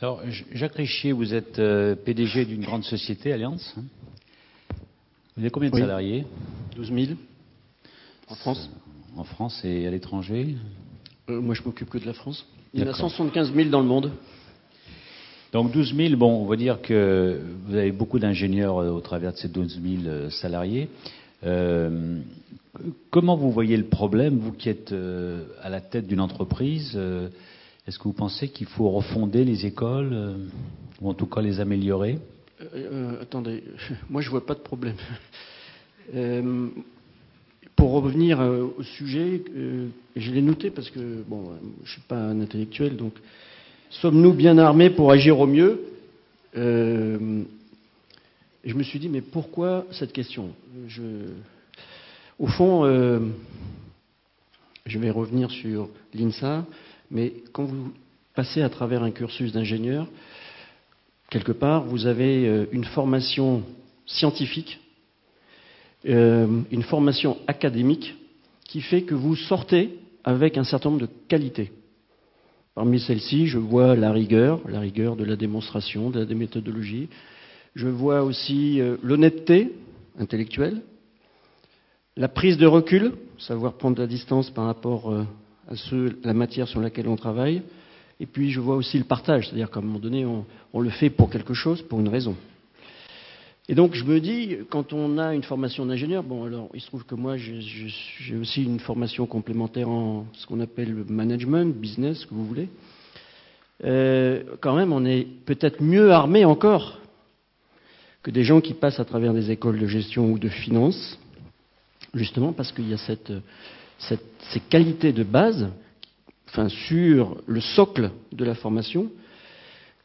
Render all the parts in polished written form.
Alors, Jacques Richier, vous êtes PDG d'une grande société, Allianz. Vous avez combien de salariés? 12 000 en France. En France et à l'étranger? Moi, je m'occupe que de la France. Il y en a 175 000 dans le monde. Donc 12 000, bon, on va dire que vous avez beaucoup d'ingénieurs au travers de ces 12 000 salariés. Comment vous voyez le problème, vous qui êtes à la tête d'une entreprise? Est-ce que vous pensez qu'il faut refonder les écoles, ou en tout cas les améliorer? Attendez, moi je vois pas de problème. Pour revenir au sujet, je l'ai noté parce que, bon, je suis pas un intellectuel, donc sommes-nous bien armés pour agir au mieux? Je me suis dit, mais pourquoi cette question? Au fond, je vais revenir sur l'INSA, mais quand vous passez à travers un cursus d'ingénieur, quelque part, vous avez une formation scientifique, une formation académique qui fait que vous sortez avec un certain nombre de qualités. Parmi celles-ci, je vois la rigueur de la démonstration, de la méthodologie. Je vois aussi l'honnêteté intellectuelle, la prise de recul, savoir prendre de la distance par rapport à la matière sur laquelle on travaille. Et puis je vois aussi le partage, c'est-à-dire qu'à un moment donné, on le fait pour quelque chose, pour une raison. Et donc je me dis, quand on a une formation d'ingénieur, bon alors il se trouve que moi j'ai aussi une formation complémentaire en ce qu'on appelle le management, business, ce que vous voulez. Quand même, on est peut-être mieux armé encore que des gens qui passent à travers des écoles de gestion ou de finance, justement parce qu'il y a ces qualités de base, sur le socle de la formation,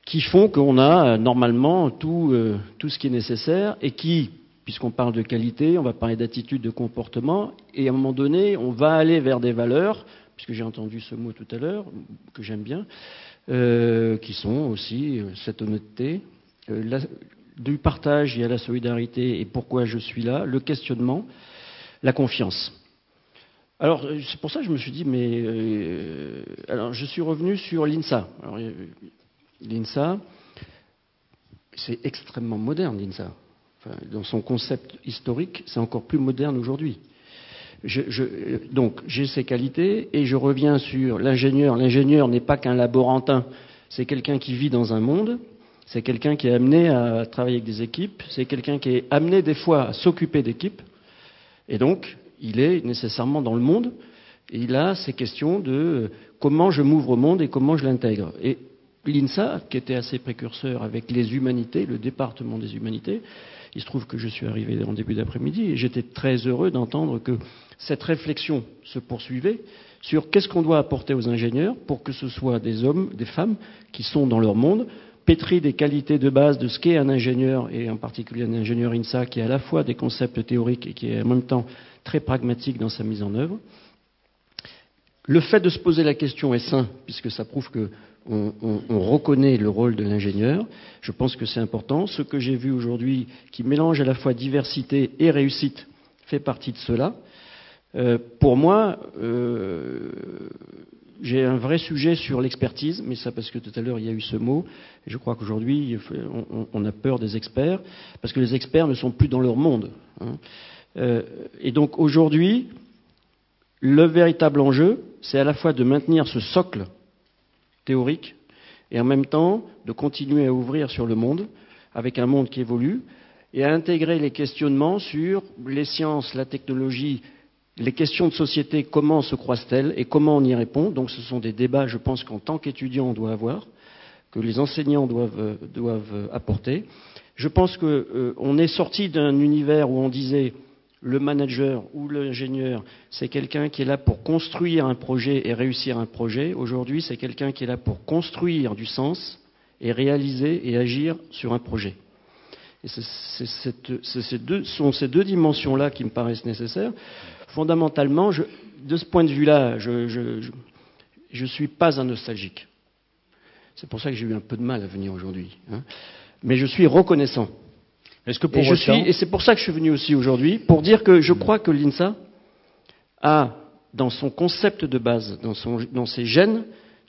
qui font qu'on a normalement tout ce qui est nécessaire et qui, puisqu'on parle de qualité, on va parler d'attitude, de comportement, et à un moment donné, on va aller vers des valeurs, puisque j'ai entendu ce mot tout à l'heure, que j'aime bien, qui sont aussi cette honnêteté, du partage, il y a la solidarité et pourquoi je suis là, le questionnement, la confiance. Alors, c'est pour ça que je me suis dit, alors, je suis revenu sur l'INSA. Alors, l'INSA, c'est extrêmement moderne, l'INSA. Enfin, dans son concept historique, c'est encore plus moderne aujourd'hui. Donc, j'ai ces qualités et je reviens sur l'ingénieur. L'ingénieur n'est pas qu'un laborantin, c'est quelqu'un qui vit dans un monde, c'est quelqu'un qui est amené à travailler avec des équipes, c'est quelqu'un qui est amené des fois à s'occuper d'équipes, et donc il est nécessairement dans le monde, et il a ces questions de comment je m'ouvre au monde et comment je l'intègre. Et l'INSA, qui était assez précurseur avec les humanités, le département des humanités, il se trouve que je suis arrivé en début d'après-midi et j'étais très heureux d'entendre que cette réflexion se poursuivait sur qu'est-ce qu'on doit apporter aux ingénieurs pour que ce soit des hommes, des femmes qui sont dans leur monde, pétris des qualités de base de ce qu'est un ingénieur, et en particulier un ingénieur INSA qui a à la fois des concepts théoriques et qui est en même temps très pragmatique dans sa mise en œuvre. Le fait de se poser la question est sain, puisque ça prouve qu'on reconnaît le rôle de l'ingénieur. Je pense que c'est important. Ce que j'ai vu aujourd'hui, qui mélange à la fois diversité et réussite, fait partie de cela. Pour moi, j'ai un vrai sujet sur l'expertise, mais ça parce que tout à l'heure il y a eu ce mot. Et je crois qu'aujourd'hui, on a peur des experts, parce que les experts ne sont plus dans leur monde. Et donc aujourd'hui, le véritable enjeu, c'est à la fois de maintenir ce socle théorique et en même temps de continuer à ouvrir sur le monde, avec un monde qui évolue, et à intégrer les questionnements sur les sciences, la technologie, les questions de société, comment se croisent-elles et comment on y répond. Donc ce sont des débats, je pense qu'en tant qu'étudiant, on doit avoir, que les enseignants doivent apporter. Je pense qu'on est sorti d'un univers où on disait le manager ou l'ingénieur, c'est quelqu'un qui est là pour construire un projet et réussir un projet. Aujourd'hui, c'est quelqu'un qui est là pour construire du sens et réaliser et agir sur un projet. Et sont ces deux dimensions-là qui me paraissent nécessaires. Fondamentalement, de ce point de vue-là, je suis pas un nostalgique. C'est pour ça que j'ai eu un peu de mal à venir aujourd'hui. Mais je suis reconnaissant. Est-ce que et c'est pour ça que je suis venu aussi aujourd'hui, pour dire que je crois que l'INSA a, dans son concept de base, dans ses gènes,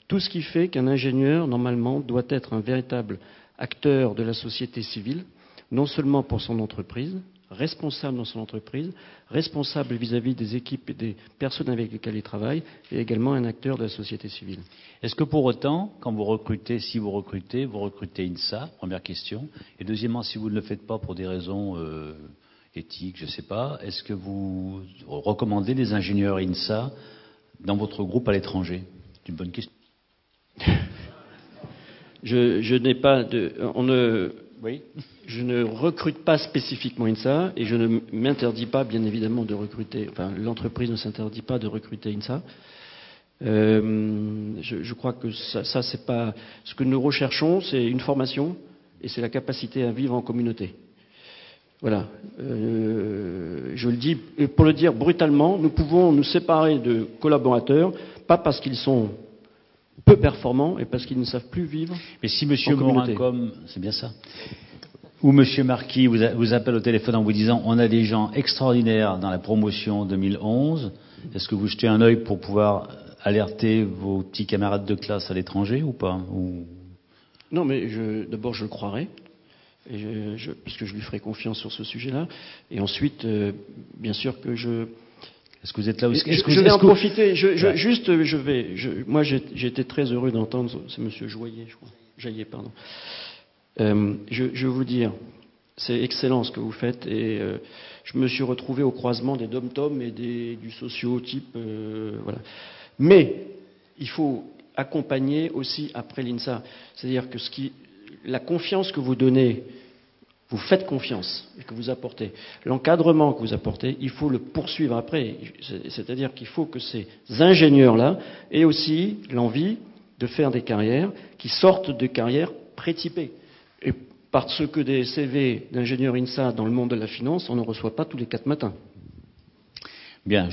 Tout ce qui fait qu'un ingénieur, normalement, doit être un véritable acteur de la société civile, non seulement pour son entreprise, responsable dans son entreprise, responsable vis-à-vis des équipes et des personnes avec lesquelles il travaille, et également un acteur de la société civile. Est-ce que pour autant, quand vous recrutez, si vous recrutez INSA, première question. Et deuxièmement, si vous ne le faites pas pour des raisons éthiques, je ne sais pas, est-ce que vous recommandez des ingénieurs INSA dans votre groupe à l'étranger? C'est une bonne question. Je n'ai pas de... Oui. Je ne recrute pas spécifiquement INSA et je ne m'interdis pas, bien évidemment, de recruter. Enfin, l'entreprise ne s'interdit pas de recruter INSA. Je crois que ça c'est pas ce que nous recherchons, c'est une formation et c'est la capacité à vivre en communauté. Voilà. Je le dis, pour le dire brutalement, nous pouvons nous séparer de collaborateurs, pas parce qu'ils sont peu performants et parce qu'ils ne savent plus vivre. Mais si M. Morin-Comme, c'est bien ça, ou M. Marquis vous appelle au téléphone en vous disant on a des gens extraordinaires dans la promotion 2011, est-ce que vous jetez un œil pour pouvoir alerter vos petits camarades de classe à l'étranger ou pas? Non, mais d'abord je le croirai, parce que je lui ferai confiance sur ce sujet-là. Et ensuite, bien sûr que Est-ce que vous êtes là aussi? Je vais en profiter. Moi, j'ai été très heureux d'entendre. C'est M. Joyer, je crois. Jaillet, pardon. Je vais vous dire, c'est excellent ce que vous faites. Et je me suis retrouvé au croisement des dom-tom et du socio-type. Voilà. Mais il faut accompagner aussi après l'INSA. C'est-à-dire que la confiance que vous donnez, vous faites confiance et que vous apportez, l'encadrement que vous apportez, il faut le poursuivre après. C'est-à-dire qu'il faut que ces ingénieurs-là aient aussi l'envie de faire des carrières qui sortent de carrières prétypées. Et parce que des CV d'ingénieurs INSA dans le monde de la finance, on ne reçoit pas tous les 4 matins. Bien.